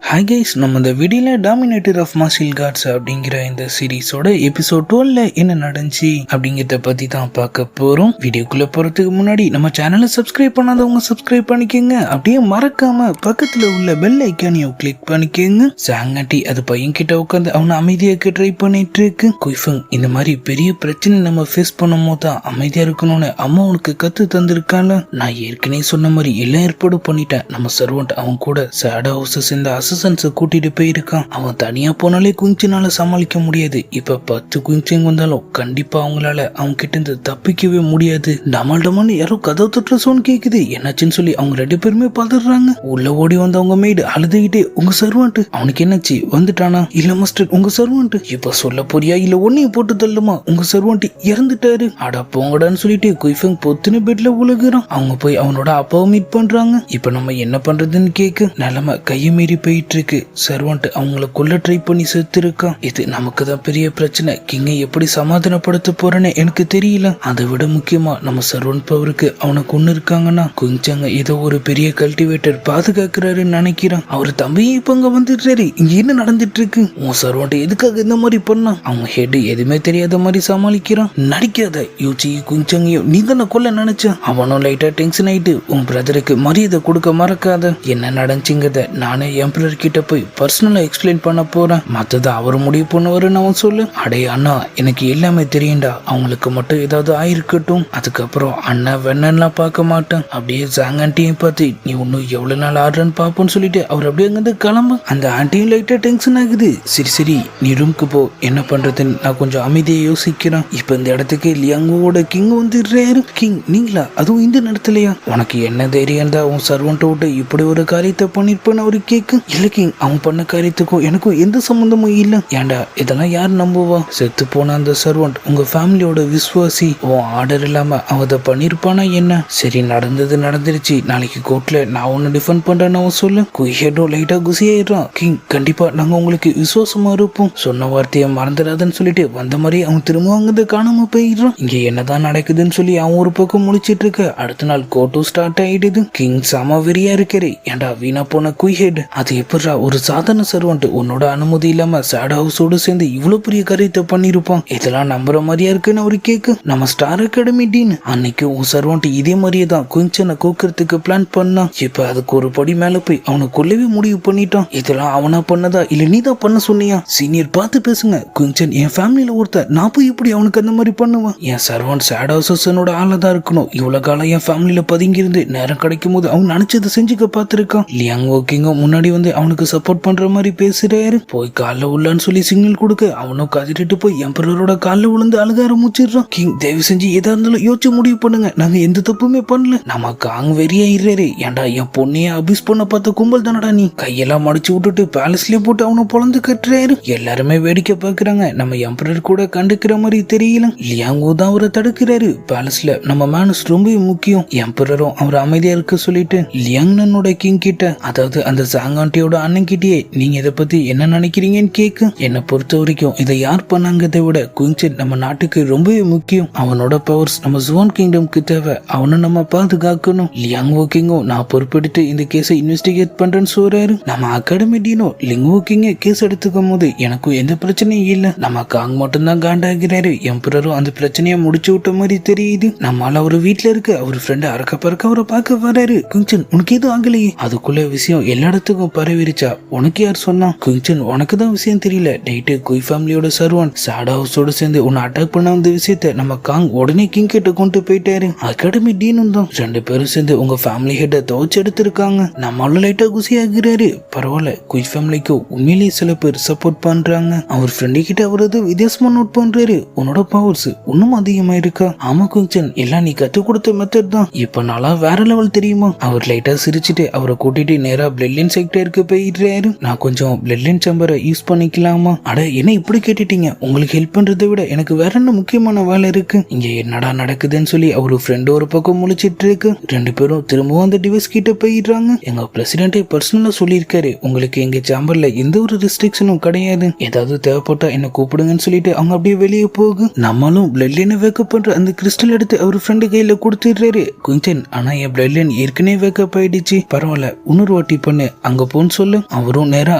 Hi guys, நம்ம இந்த வீடியோல டாமினேட்டர் ஆஃப் மார்ஷியல் கார்ட்ஸ் அப்படிங்கிற இந்த சீரீஸோட எபிசோட் 12ல என்ன நடந்துச்சு அப்படிங்கிறத பத்தி தான் பார்க்க போறோம். வீடியோக்குள்ள போறதுக்கு முன்னாடி நம்ம சேனலை சப்ஸ்கிரைப் பண்ணாதவங்க சப்ஸ்கிரைப் பண்ணிக்கோங்க. அப்படியே மறக்காம பக்கத்துல உள்ள பெல் ஐக்கானையும் கிளிக் பண்ணிக்கோங்க. சாங்காட்டி அது பையன் கிட்ட உட்காந்து அவனை அமைதியாக்க ட்ரை பண்ணிட்டு இருக்கு. குய்ஃபங், இந்த மாதிரி பெரிய பிரச்சனை நம்ம ஃபேஸ் பண்ணும் போது தான் அமைதியா இருக்கணும்னு அம்மா உனக்கு கத்து தந்திருக்கால. நான் ஏற்கனவே சொன்ன மாதிரி எல்லாம் ஏற்பாடு பண்ணிட்டேன். நம்ம சர்வன்ட் அவன் கூட சேட் ஹவுசஸ் இந்த அசிஸ்டன்ஸை கூட்டிட்டு போயிருக்கான். அவன் தனியா போனாலே குயின்சினால சமாளிக்க முடியாது. இப்ப 10 குயின்சிங் வந்தாலும் கண்டிப்பா அவங்களால அவங்க கிட்ட இருந்து தப்பிக்கவே முடியாது. டமால் டமால் யாரோ கதவு தொற்ற சவுண்ட் கேக்குது. என்னாச்சுன்னு சொல்லி அவங்க 2 பேருமே பதறாங்க. உள்ள ஓடி வந்த அவங்க மெய்டு அழுதுகிட்டே, உங்க சர்வன்ட் அவனுக்கு என்னாச்சு வந்துட்டானா? இல்ல மாஸ்டர், உங்க சர்வன்ட் இப்ப சொல்ல போறியா இல்ல ஒன்னையும் போட்டு தள்ளுமா? உங்க சர்வன்ட் இறந்துட்டாரு. அடா போங்கடான்னு சொல்லிட்டு குய்ஃபங் பொத்துன்னு பெட்ல உழுகுறான். அவங்க போய் அவனோட அப்பாவை மீட் பண்றாங்க. இப்ப நம்ம என்ன பண்றதுன்னு கேக்கு நிலைமை கையை மீறி போயிட்டு இருக்கு. சர்வன்ட் அவங்கள கொல்ல ட்ரை பண்ணி செத்து இருக்கான். இது நமக்கு தான் பெரிய பிரச்சனை. கிங்கை எப்படி சமாதானப்படுத்த போறேன்னு எனக்கு தெரியல. அதை விட முக்கியமா நம்ம சர்வன்ட் பவருக்கு அவனை கொண்டு இருக்காங்கன்னா கொஞ்சங்க ஏதோ ஒரு பெரிய கல்டிவேட்டர் பாதுகாக்கிறாருன்னு நினைக்கிறான். அவர் தம்பியும் இப்ப அங்க வந்துட்டாரு. இங்க என்ன நடந்துட்டு இருக்கு? உன் சர்வன்ட் எதுக்காக இந்த மாதிரி பண்ணா? அவங்க ஹெட் எதுவுமே தெரியாத மாதிரி சமாளிக்கிறான். நடிக்காத யூச்சி குஞ்சங்கையும் நீ தானே கொல்ல நினைச்ச. அவனும் லைட்டா டென்ஷன் ஆயிட்டு, உன் பிரதருக்கு மரியாதை கொடுக்க மறக்காத. என்ன நடந்துச்சுங்கிறத நானே எம்பரர் கிட்ட போய் பர்சனலா எக்ஸ்பிளைன் பண்ண போறேன். மத்தத அவர் முடிவு பண்ணுவாருன்னு அவன் சொல்லு. அடே அண்ணா, எனக்கு எல்லாமே தெரியும்டா. அவங்களுக்கு மட்டும் ஏதாவது ஆயிருக்கட்டும். அதுக்கப்புறம் அண்ணா வெண்ணெல்லாம் பார்க்க மாட்டேன். அப்படியே ஜாங் ஆண்டியும் பார்த்து நீ இன்னும் எவ்வளவு நாள் ஆடுறன்னு பாப்போன்னு சொல்லிட்டு அவர் அப்படியே அங்கிருந்து கிளம்ப. அந்த ஆண்டியும் லைட்டா டென்ஷன் ஆகுது. சரி நீ ரூம்க்கு போ. என்ன பண்றதுன்னு நான் கொஞ்சம் அமைதியை யோசிக்கிறேன். இப்ப இந்த இடத்துக்கு லியாங்கோட கிங் வந்துடுறாரு. கிங் நீங்களா? அதுவும் இந்த நேரத்துலயா? உனக்கு என்ன தைரியம் தான் உன் சர்வன்ட்ட விட்டு இப்படி ஒரு காரியத்தை பண்ணிருப்பேன்னு அவரு கேக்கு. இல்ல கிங், அவன் பண்ண காரியத்துக்கும் எனக்கும் எந்த சம்பந்தமும் இல்ல. ஏண்டா இதெல்லாம் யார் நம்புவா? செத்து போன அந்த சர்வன்ட் உங்க ஃபேமிலியோட விசுவாசி. உன் ஆர்டர் இல்லாம அவன் அதை பண்ணிருப்பானா என்ன? சரி, நடந்தது நடந்துருச்சு. நாளைக்கு கோர்ட்ல நான் உன்னை டிஃபெண்ட் பண்றேன்னு அவன் சொல்லு. குய்ஹெட்டும் லைட்டா குசியாயிடுறான். கிங், கண்டிப்பா நாங்க உங்களுக்கு விசுவாசமா இருப்போம். சொன்ன வார்த்தையை மறந்துடாதுன்னு சொல்லிட்டு வந்த மாதிரி அவன் திரும்ப அங்கிருந்து காணாம போயிடுறான். இங்க என்னதான் நடக்குதுன்னு சொல்லி அவன் ஒரு பக்கம் முழிச்சிட்டு இருக்க. அடுத்த நாள் கோர்ட்டும் ஸ்டார்ட் ஆயிடுது. கிங் சம வெறியா இருக்கிறே. ஏண்டா வீணா போன குய்ஹெட், அது எப்படா ஒரு சாதாரண சர்வன்ட் உன்னோட அனுமதி இல்லாம சேட் ஹவுஸோடு சேர்ந்து இவ்வளவு பெரிய காரியத்தை பண்ணிருப்பான்? இதெல்லாம் நம்புற மாதிரியா இருக்குன்னு அவரு கேக்கு. நம்ம ஸ்டார் அகாடமி டீன் அன்னைக்கு உன் சர்வன்ட் இதே மாதிரியே தான் குயின்சனை கூக்கிறதுக்கு பிளான் பண்ணான். இப்ப அதுக்கு ஒரு படி மேல போய் அவனை கொல்லவே முடிவு பண்ணிட்டான். இதெல்லாம் அவனா பண்ணதா இல்ல நீ தான் பண்ண சொன்னியா? சீனியர் பார்த்து பேசுங்க. குயின்சன் என் ஃபேமிலியில ஒருத்தர். நான் போய் எப்படி அவனுக்கு அந்த மாதிரி பண்ணுவான்? என் சர்வன்ட் சேட் ஹவுஸனோட ஆளதான் இருக்கணும். இவ்வளவு காலம் என் ஃபேமிலியில பதுங்கி இருந்து நேரம் கிடைக்கும் போது அவன் நினைச்சதை செஞ்சுக்க பார்த்திருக்கான். லியாங் ஓகேங்க முன்னாடி வந்து அவனுக்கு சப்போர்ட் பண்ற மாதிரி பேசுறாரு. போய் கால்ல உள்ளான்னு சொல்லி சிக்னல் கொடுக்க அவனும் கதிட்டு போய் எம்பரரோட கால்ல விழுந்து அழுக ஆரம்பிச்சிடுறான். கிங், தயவு செஞ்சு எதா இருந்தாலும் யோசிச்சு முடிவு பண்ணுங்க. நாங்க எந்த தப்புமே பண்ணல. நம்ம காங் வெறியாயிடுறாரு. ஏன்டா என் பொண்ணைய அபியூஸ் பண்ண பார்த்த கும்பல் தானடா நீ. கையெல்லாம் மடிச்சு விட்டுட்டு பேலஸ்லயே போட்டு அவனை பொழந்து கட்டுறாரு. எல்லாருமே வேடிக்கை பாக்குறாங்க. நம்ம எம்பரர் கூட கண்டுக்கிற மாதிரி தெரியல. லியாங்கோ தான் அவரை தடுக்கிறாரு. பேலஸ்ல நம்ம மேனஸ் ரொம்ப முக்கியம். எம்பரரும் அவர் அமைதியா இருக்க சொல்லிட்டு லியாங்னனோட கிங் கிட்ட, அதாவது அந்த சாங்காண்டியோட அண்ணன் கிட்டயே நீங்க இதை பத்தி என்ன நினைக்கிறீங்கன்னு கேக்கு. என்னை பொறுத்த வரைக்கும் இதை யார் பண்ணாங்கதை விட குயின்சன் நம்ம நாட்டுக்கு ரொம்பவே முக்கியம். அவனோட பவர்ஸ் நம்ம ஜுவான் கிங்டம்க்கு தேவை. அவனை நம்ம பாதுகாக்கணும். லியாங் கிங்கும் நான் பொறுப்பெடுத்து இந்த கேஸை இன்வெஸ்டிகேட் பண்றேன்னு சொல்றாரு. நம்ம அகாடமி டீனோ லிங் கிங்க கேஸ் எடுத்துக்கும் போது எனக்கும் எந்த பிரச்சனையும் இல்ல. நம்ம காங் மட்டும் தான் காண்டாகிறாரு. எம்பரரும் அந்த பிரச்சனையை முடிச்சு விட்ட மாதிரி தெரியுது. நம்மளால அவர் வீட்டுல இருக்கு. அவர் ஃப்ரெண்ட் அறக்க பறக்க அவரை பார்க்க வராரு. குயின்சன் உனக்கு எதுவும் ஆகலையே? அதுக்குள்ள விஷயம் எல்லா இடத்துக்கும் பரவிருச்சா? உனக்கு யார் சொன்னா? குயின்சன் உனக்கு தான் விஷயம் தெரியல. டேட்டு குய் ஃபேமிலியோட சர்வன் சேட் ஹவுஸோட சேர்ந்து உன்னை அட்டாக் பண்ண வந்த விஷயத்த நம்ம காங் உடனே கிங் கிட்ட கொண்டு போயிட்டாரு. அகாடமி டீனும் தான் 2 பேரும் சேர்ந்து உங்க ஃபேமிலி ஹெட்டை துவச்சு எடுத்திருக்காங்க. நம்மளால லைட்டா குசி ஆகிறாரு. பரவாயில்ல, குய் ஃபேமிலிக்கு உண்மையிலேயே சில பேர் சப்போர்ட் பண்றாங்க. அவர் ஃப்ரெண்டு கிட்ட அவரது வித்தியாசமா நோட் பண்றாரு. உன்னோட பவர்ஸ் இன்னும் அதிகமா இருக்கா? ஆமா குயின்சன், எல்லாம் நீ கத்து கொடுத்த மெத்தட் தான். இப்ப நாளா வேற லெவல் தெரியுமா? அவர் லைட்டா சிரிச்சுட்டு அவரை கூட்டிட்டு நேரா பிளட்லைன் செக்டருக்கு போயிடுறாரு. நான் கொஞ்சம் பிளட்லைன் சேம்பரை யூஸ் பண்ணிக்கலாமா? அட என்ன இப்படி கேட்டுட்டீங்க? உங்களுக்கு ஹெல்ப் பண்றதை விட எனக்கு வேற என்ன முக்கியமான வேலை இருக்கு. இங்க என்னடா நடக்குதுன்னு சொல்லி அவரு ஃப்ரெண்ட் ஒரு பக்கம் முழிச்சிட்டு இருக்கு. 2 பேரும் திரும்பவும் அந்த டிவைஸ் கிட்ட போயிடுறாங்க. எங்க பிரசிடென்டே பர்சனலா சொல்லியிருக்காரு, உங்களுக்கு எங்க சேம்பர்ல எந்த ஒரு ரெஸ்ட்ரிக்ஷனும் கிடையாது. ஏதாவது தேவைப்பட்டா என்ன கூப்பிடுங்கன்னு சொல்லிட்டு அவங்க அப்படியே வெளியே போகும். நம்மளும் பிளட் லைனை வேக்கப் பண்ற அந்த கிறிஸ்டல் எடுத்து அவர் ஃப்ரெண்டு கையில கொடுத்துடுறாரு. குயின்சன், ஆனா என் பிளட் லைன் ஏற்கனவே வேக்கப் ஆயிடுச்சு. பரவாயில்ல, இன்னொரு வாட்டி பண்ணு. அங்க போன்னு பண்ணுங்கன்னு சொல்லு. அவரும் நேரா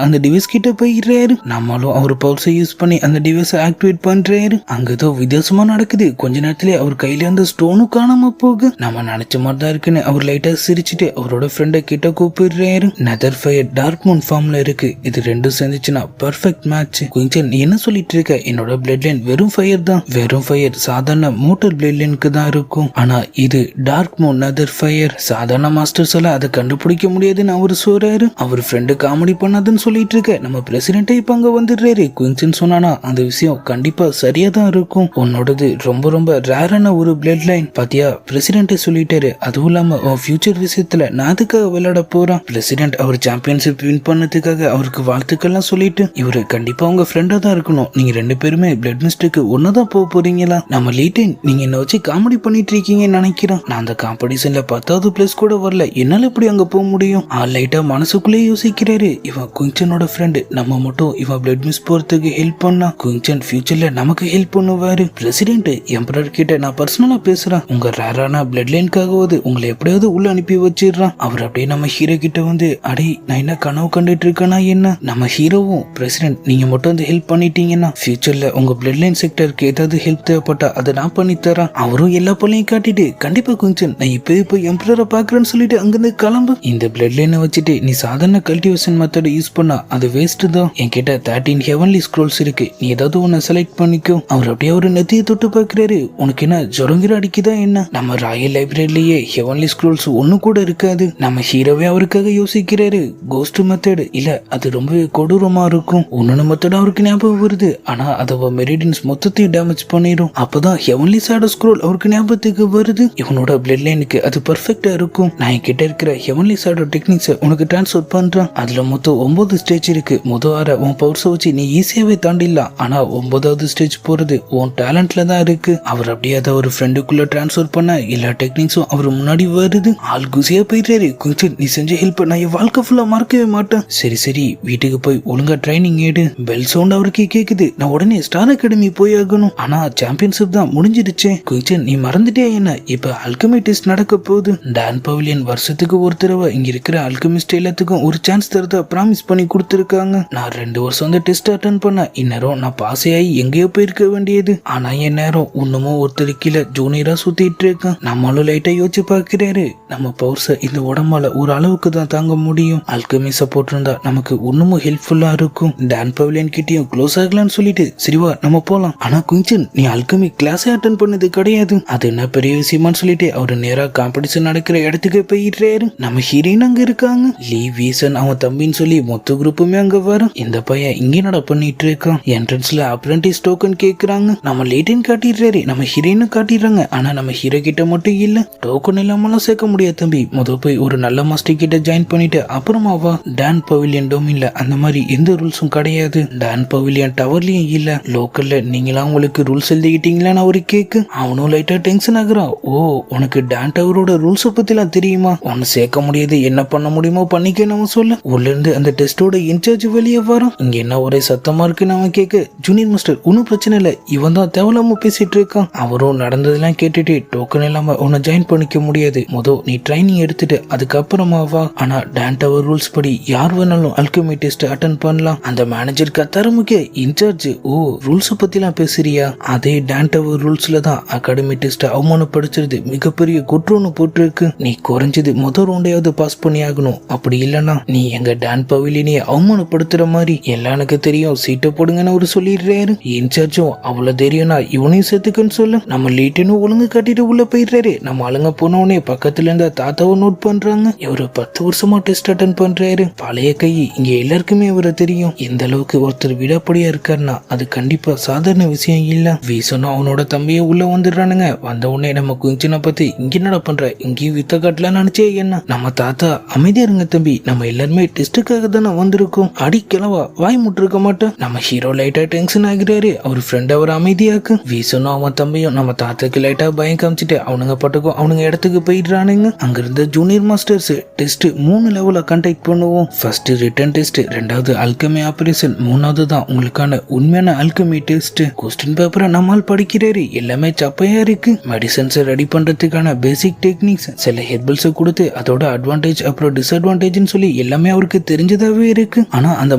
அந்த டிவைஸ் கிட்ட போயிடுறாரு. நம்மளும் அவர் பல்ஸை யூஸ் பண்ணி அந்த டிவைஸை ஆக்டிவேட் பண்றாரு. அங்க ஏதோ வித்தியாசமா நடக்குது. கொஞ்ச நேரத்திலே அவர் கையில இருந்த ஸ்டோனும் காணாம போகு. நம்ம நினைச்ச மாதிரி தான் இருக்குன்னு அவர் லைட்டா சிரிச்சுட்டு அவரோட ஃப்ரெண்டை கிட்ட கூப்பிடுறாரு. நெதர் ஃபயர் டார்க் மூன் ஃபார்ம்ல இருக்கு. இது ரெண்டும் சேர்ந்துச்சுன்னா பெர்ஃபெக்ட் மேட்ச். குயின்சன், நீ என்ன சொல்லிட்டு இருக்க? என்னோட பிளட் லைன் வெறும் ஃபயர் தான். வெறும் ஃபயர் சாதாரண மோட்டர் பிளட் லைனுக்கு தான் இருக்கும். ஆனா இது டார்க் மூன் நெதர் ஃபயர். சாதாரண மாஸ்டர்ஸ் எல்லாம் அதை கண்டுபிடிக்க முடியாதுன்னு அவரு சொல்றாரு. அவர் ஃப்ரெண்டு காமெடி பண்ணாதுன்னு சொல்லிட்டு இருக்க நம்ம பிரசிடென்ட்டே இப்ப அங்க வந்துடுறாரு. குயின்சன் சொன்னானா அந்த விஷயம் கண்டிப்பா சரியா தான் இருக்கும். உன்னோடது ரொம்ப ரொம்ப ரேரான ஒரு பிளட் லைன். பாத்தியா, பிரசிடென்ட்டே சொல்லிட்டாரு. அதுவும் இல்லாம ஃபியூச்சர் விஷயத்துல நான் அதுக்காக விளையாட போறான். பிரசிடென்ட் அவர் சாம்பியன்ஷிப் வின் பண்ணதுக்காக அவருக்கு வாழ்த்துக்கள்லாம் சொல்லிட்டு இவரு கண்டிப்பா உங்க ஃப்ரெண்டா தான் இருக்கணும். நீங்க ரெண்டு பேருமே பிளட் மிஸ்டுக்கு ஒன்னதான் போக போறீங்களா? நம்ம லீட்டன் நீங்க என்ன வச்சு காமெடி பண்ணிட்டு இருக்கீங்கன்னு நினைக்கிறேன். நான் அந்த காம்படிஷன்ல 10வது பிளேஸ் கூட வரல. என்னால எப்படி அங்க போக முடியும்? லைட்டா மனசுக்குள்ளே யோசிக்கிறாரு. இவன் குயின்சனோட ஃப்ரெண்டு. நம்ம மட்டும் இவன் பிளட் மிஸ் போறதுக்கு ஹெல்ப் பண்ணா குயின்சன் ஃபியூச்சர்ல நமக்கு ஹெல்ப் பண்ணுவாரு. பிரசிடென்ட், எம்பரர் கிட்ட நான் பர்சனலா பேசுறேன். உங்க ரேரான பிளட் லைனுக்காகவது உங்களை எப்படியாவது உள்ள அனுப்பி வச்சிடுறான். அவர் அப்படியே நம்ம ஹீரோ கிட்ட வந்து, அடே நான் என்ன கனவு கண்டுட்டு இருக்கேனா என்ன? நம்ம ஹீரோவும், பிரசிடென்ட் நீங்க மட்டும் வந்து ஹெல்ப் பண்ணிட்டீங்கன்னா ஃபியூச்சர்ல உங்க பிளட் லைன் செக்டருக்கு ஏதாவது ஹெல்ப் தேவைப்பட்டா அதை நான் பண்ணி தரேன். அவரும் எல்லா பள்ளையும் காட்டிட்டு, கண்டிப்பா குயின்சன் நான் இப்பவே போய் எம்பரரை பாக்குறேன்னு சொல்லிட்டு அங்கிருந்து கிளம்பு. இந்த பிளட் லைனை வச்சுட்டு நீ சாதாரண கல்டிவேஷன் மெத்தட் யூஸ் பண்ணா அது வேஸ்ட் தான். என்கிட்ட 13 ஹெவன்லி ஸ்க்ரோல்ஸ் இருக்கு. நீ ஏதாவது ஒன்னு செலக்ட் பண்ணிக்கோ. அவர் அப்படியே ஒரு நெத்தியை தொட்டு பாக்குறாரு. உனக்கு என்ன ஜொரங்கிற அடிக்குதா என்ன? நம்ம ராயல் லைப்ரரியிலேயே ஹெவன்லி ஸ்க்ரோல்ஸ் ஒண்ணு கூட இருக்காது. நம்ம ஹீரோவே அவருக்காக யோசிக்கிறாரு. கோஸ்ட் மெத்தட் இல்ல, அது ரொம்பவே கொடூரமா இருக்கும். ஒன்னு மெத்தட் அவருக்கு ஞாபகம் வருது. ஆனா அதை மெரிடியன்ஸ் மொத்தத்தையும் டேமேஜ் பண்ணிடும். அப்பதான் ஹெவன்லி ஷேடோ ஸ்க்ரோல் அவருக்கு ஞாபகத்துக்கு வருது. இவனோட பிளட் லைனுக்கு அது பர்ஃபெக்டா இருக்கும். நான் என்கிட்ட இருக்கிற ஹெவன்லி ஷேடோ டெக்னிக்ஸ் உனக்கு டிரான்ஸ்ஃபர் பண்றேன். அதுல மொத்தம் 9 ஸ்டேஜ் இருக்கு. முதல் ஆற உன் பவர்ஸை வச்சு நீ ஈஸியாவே தாண்டிடலாம். ஆனா 9வது ஸ்டேஜ் போறது உன் டேலண்ட்ல தான் இருக்கு. அவர் அப்படியே அதை ஒரு ஃப்ரெண்டுக்குள்ள டிரான்ஸ்ஃபர் பண்ண எல்லா டெக்னிக்ஸும் அவர் முன்னாடி வருது. ஆள் குசியா போயிட்டாரு. குயின்சன், நீ செஞ்ச ஹெல்ப் நான் என் வாழ்க்கை ஃபுல்லா மறக்கவே மாட்டேன். சரி வீட்டுக்கு போய் ஒழுங்கா ட்ரைனிங் எடு. பெல் சவுண்ட் அவருக்கு கேக்குது. நான் உடனே ஸ்டார் அகாடமி போய் ஆகணும். ஆனா சாம்பியன்ஷிப் தான் முடிஞ்சிருச்சே. குயின்சன், நீ மறந்துட்டே என்ன? இப்ப அல்கமி டெஸ்ட் நடக்க போகுது. டான் பவிலியன் வருஷத்துக்கு ஒரு தடவை இங்க இருக்கிற அல்கமிஸ்ட் எல்லாத்துக்கும் ஒரு சான்ஸ் தரதா ப்ராமிஸ் பண்ணி கொடுத்துருக்காங்க. நான் 2 வருஷம் அந்த டெஸ்ட் அட்டன் பண்ண. இந்நேரம் நான் பாஸ் ஆகி எங்கேயோ போயிருக்க வேண்டியது. ஆனா என் நேரம் இன்னமும் ஒருத்தர் கீழே ஜூனியரா சுத்திட்டு இருக்கேன். நம்மளும் லைட்டா யோசிச்சு பாக்குறாரு. நம்ம பவர்ஸ இந்த உடம்பால ஒரு அளவுக்கு தான் தாங்க முடியும். அல்கமி சப்போர்ட் இருந்தா நமக்கு இன்னமும் ஹெல்ப்ஃபுல்லா இருக்கும். டான் பவிலியன் கிட்டயும் க்ளோஸ் ஆகலான்னு சொல்லிட்டு சரிவா நம்ம போலாம். ஆனா குயின்சன், நீ அல்கமி கிளாஸே அட்டன் பண்ணது கிடையாது. அது என்ன பெரிய விஷயமான்னு சொல்லிட்டு அவரு நேரா காம்படிஷன் நடக்கிற இடத்துக்கு போயிடுறாரு. நம்ம ஹீரோயின் அங்க இருக்காங்க. லீ வீசன் அவன் தம்பின்னு சொல்லி மொத்த குரூப்புமே அங்க வரும். இந்த பையன் இங்க நட பண்ணிட்டு இருக்கான். என்ட்ரன்ஸ்ல அப்ரெண்டிஸ் டோக்கன் கேக்குறாங்க. நம்ம லேட்டின் காட்டிடுறாரு. நம்ம ஹீரோயினும் காட்டிடுறாங்க. ஆனா நம்ம ஹீரோ கிட்ட மட்டும் இல்ல. டோக்கன் இல்லாமலாம் சேர்க்க முடியாது தம்பி. போய் ஒரு நல்ல மாஸ்டர் கிட்ட ஜாயின் பண்ணிட்டு அப்புறமா வா. டான் பவிலியன் டொமைன்ல அந்த மாதிரி எந்த ரூல்ஸும் கிடையாது. டான் பவிலியன் டவர்லயும் இல்ல. லோக்கல்ல நீங்களா உங்களுக்கு ரூல்ஸ் எழுதிக்கிட்டீங்களான்னு அவரு கேக்கு. அவனும் லைட்டா டென்ஷன் ஆகுறான். ஓ, உனக்கு டான் டவரோட ரூல்ஸ் பத்திலாம் தெரியுமா? உன்னை சேர்க்க முடியாது. என்ன பண்ண முடியுமோ பண்ணிக்க நம்ம சொல்ல. உள்ள இருந்து அந்த டெஸ்டோட இன்சார்ஜ் வெளியே வரும். இங்க என்ன ஒரே சத்தமா இருக்குன்னு அவன் கேட்க, ஜூனியர் மாஸ்டர் ஒன்னும் பிரச்சனை இல்ல, இவன் தான் தேவலாம பேசிட்டு இருக்கான். அவரும் நடந்ததெல்லாம் கேட்டுட்டு, டோக்கன் இல்லாம உன்னை ஜாயின் பண்ணிக்க முடியாது. நீ ட்ரைனிங் எடுத்துட்டு அதுக்கப்புறமா வா. ஆனா டான் டவர் ரூல்ஸ் படி யார் வேணாலும் அல்கமி டெஸ்ட் அட்டன் பண்ணலாம். அந்த மேனேஜர் கத்தார முக்கிய இன்சார்ஜ். ஓ, ரூல்ஸ் பத்திலாம் பேசுறியா? அதே டான் டவர் ரூல்ஸ்ல தான் அகாடமி டெஸ்ட் அவமானப்படுத்துறது மிகப்பெரிய குற்றம்னு போட்டிருக்கு. நீ குறைஞ்சது முதல் ரவுண்டையாவது பாஸ் பண்ணி ஆகணும். அப்படி இல்லனா நீ எங்க டான் பவிலியனை அவமானப்படுத்துற மாதிரி எல்லாம் எனக்கு தெரியும், சீட்டை போடுங்கன்னு அவரு சொல்லிடுறாரு. இன்சார்ஜும் அவ்வளவு தெரியும்னா இவனையும் சேர்த்துக்குன்னு சொல்ல நம்ம லேட்டனும் ஒழுங்கு கட்டிட்டு உள்ள போயிடுறாரு. நம்ம ஆளுங்க போனவனே பக்கத்துல இருந்த தாத்தாவை நோட் பண்றாங்க. இவரு 10 வருஷமா டெஸ்ட் அட்டன் பண்றாரு. பழைய கை இங்க எல்லாருக்குமே இவரை தெரியும். எந்த அளவுக்கு ஒருத்தர் விடாப்படியா இருக்காருன்னா அது கண்டிப்பா சாதாரண விஷயம் இல்ல. வீசனும் அவனோட தம்பியை உள்ள வந்துடுறானுங்க. வந்த உடனே நம்ம குஞ்சினை பத்தி இங்க என்னடா பண்ற, இங்கேயும் வித்த காட்டல நினைச்சே என்ன? நம்ம தாத்தா அமைதியா இருங்க தம்பி, நம்ம எல்லாருமே டெஸ்டுக்காக தானே வந்திருக்கோம். அடி கிளவா வாய் முட்டிருக்க மாட்டோம். நம்ம ஹீரோ லைட்டா டென்ஷன் ஆகிறாரு. அவர் ஃப்ரெண்ட் அவர் அமைதியாக்கு. வீசனும் அவன் தம்பியும் நம்ம தாத்தாக்கு லைட்டா பயம் காமிச்சிட்டு அவனுங்க பட்டுக்கும் அவனுங்க இடத்துக்கு போயிடுறானுங்க. அங்க இருந்த ஜூனியர் மாஸ்டர்ஸ் டெஸ்ட் 3 லெவல கண்டக்ட் பண்ணுவோம். ஃபர்ஸ்ட் ரிட்டன் டெஸ்ட், 2வது அல்கமி ஆபரேஷன், 3வது தான் உங்களுக்கான உண்மையான அல்கமி டெஸ்ட். கொஸ்டின் பேப்பரை நம்மால் படிக்கிறாரு. எல்லாமே சப்பையா இருக்கு. மெடிசன்ஸ் ரெடி பண்றதுக்கான பேசிக் டெக்னிக்ஸ், சில ஹெர்பல்ஸ் கொடுத்து அதோட அட்வான்டேஜ் அப்புறம் டிஸ்அட்வான்டேஜ்னு சொல்லி எல்லாமே எல்லாமே அவருக்கு தெரிஞ்சதாவே இருக்கு. ஆனா அந்த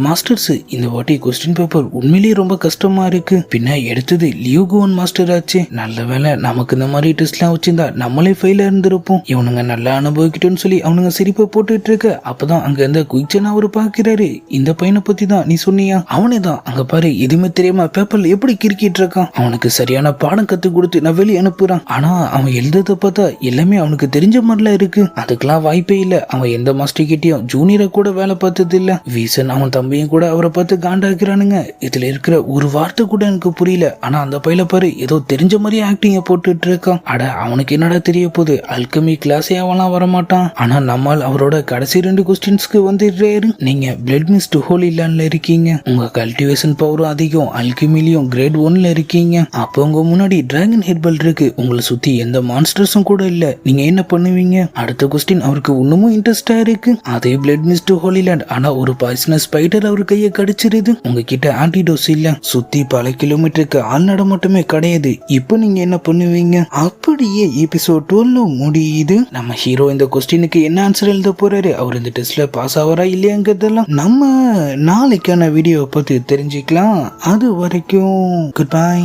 மாஸ்டர்ஸ் இந்த வாட்டி கொஸ்டின் பேப்பர் உண்மையிலேயே ரொம்ப கஷ்டமா இருக்கு. பின்ன எடுத்தது லியூகோன் மாஸ்டர் ஆச்சு. நல்ல வேலை நமக்கு இந்த மாதிரி டெஸ்ட்லாம் வச்சிருந்தா நம்மளே ஃபெயிலா இருந்திருப்போம். இவனுங்க நல்லா அனுபவிக்கிட்டோன்னு சொல்லி அவனுங்க சிரிப்பை போட்டுட்டு இருக்க. அப்பதான் அங்க இருந்த குயிச்சன் அவரு பாக்குறாரு. இந்த பையனை பத்தி தான் நீ சொன்னியா? அவனே தான். அங்க பாரு, எதுவுமே தெரியாம பேப்பர்ல எப்படி கிறுக்கிட்டு இருக்கான். அவனுக்கு சரியான பாடம் கத்து கொடுத்து நான் வெளியே அனுப்புறான். ஆனா அவன் எழுதுறத பார்த்தா எல்லாமே அவனுக்கு தெரிஞ்ச மாதிரிலாம் இருக்கு. அதுக்கெல்லாம் வாய்ப்பே இல்ல. அவன் எந்த மாஸ்டர் கிட்டயும் ஜூனியரை கூட வேலை பார்த்தது இல்ல. வீசன் அவன் தம்பியும் கூட அவரை பார்த்து காண்டாக்குறானுங்க. இதுல இருக்கிற ஒரு வார்த்தை கூட எனக்கு புரியல. ஆனா அந்த பையில பாரு, ஏதோ தெரிஞ்ச மாதிரியே ஆக்டிங்க போட்டுட்டு இருக்கான். அட அவனுக்கு என்னடா தெரிய போகுது? அல்கமி கிளாஸே அவன்லாம் வரமாட்டான். ஆனா நம்மால் அவரோட கடைசி 2 கொஸ்டின்ஸ்க்கு வந்துடுறாரு. நீங்க பிளட் மிஸ்ட் ஹோலி லேண்ட்ல இருக்கீங்க. உங்க கல்டிவேஷன் பவரும் அதிகம். அல்கமிலியும் கிரேட் 1ல இருக்கீங்க. அப்போ உங்க முன்னாடி டிராகன் ஹெட்பல் இருக்கு. உங்களை சுத்தி எந்த மான்ஸ்டர்ஸும் கூட இல்ல. நீங்க என்ன பண்ணுவீங்க? அடுத்த கொஸ்டின் அவருக்கு இன்னமும் இன்ட்ரெஸ்டா இருக்கு. அதே பிளட் மிஸ்ட் ஹோலி லேண்ட். ஆனா ஒரு பாய்சனஸ் ஸ்பைடர் அவர் கையை கடிச்சிருது. உங்ககிட்ட ஆன்டிடோஸ் இல்ல. சுத்தி பல கிலோமீட்டருக்கு ஆள் நடமாட்டமே கிடையாது. இப்போ நீங்க என்ன பண்ணுவீங்க? அப்படியே எபிசோட் 12 முடியுது. நம்ம ஹீரோ இந்த கொஸ்டினுக்கு என்ன ஆன்சர் எழுத போறாரு, அவர் இந்த டெஸ்ட்ல பாஸ் ஆவாரா இல்லையாங்கிறதெல்லாம் நம்ம நாளைக்கான வீடியோ பத்தி தெரிஞ்சுக்கலாம். அது வரைக்கும் குட் பை.